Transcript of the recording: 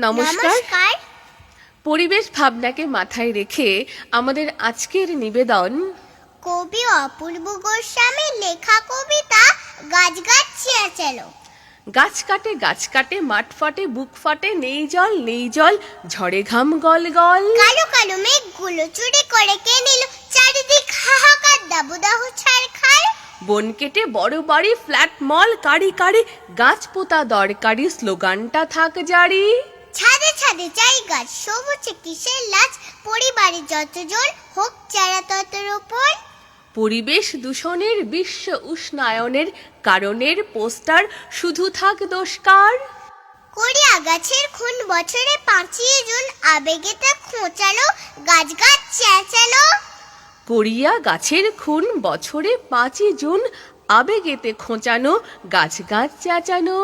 নমস্কার। পরিবেশ ভাবনাকে মাথায় রেখে আমাদের আজকের নিবেদন কবি অপূর্ব গোস্বামীর লেখা কবিতা গাছ গাছ চেঁচালো। গাছ কাটে মাঠ ফাটে বুক ফাটে, নেই জল ঝড়ে ঘাম গল গল। কালো কালো মেঘগুলো চুরি করে কে নিল, চারিদিক হাহাকার দাবদাহ ছারখার। বন কেটে বড় বাড়ি ফ্ল্যাট মল কারি কারি, গাছ পোতা দরকারি স্লোগানটা থাক জারি। ছাদে ছাদে চাই গাছ, সবুজে কিসের লাজ, পরিবারে যতজন হোক চারা তত রোপণ। পরিবেশ দূষণের বিশ্ব উষ্ণায়নের কারণের পোস্টার শুধু থাক দোষকার। করিয়া গাছের খুন বছরে 5 জুন, আবেগে তা খোঁচালো গাছ গাছ চেঁচালো। করিয়া গাছের খুন বছরে 5 জুন, আবেগেতে খোঁচানো গাছ চেঁচানো।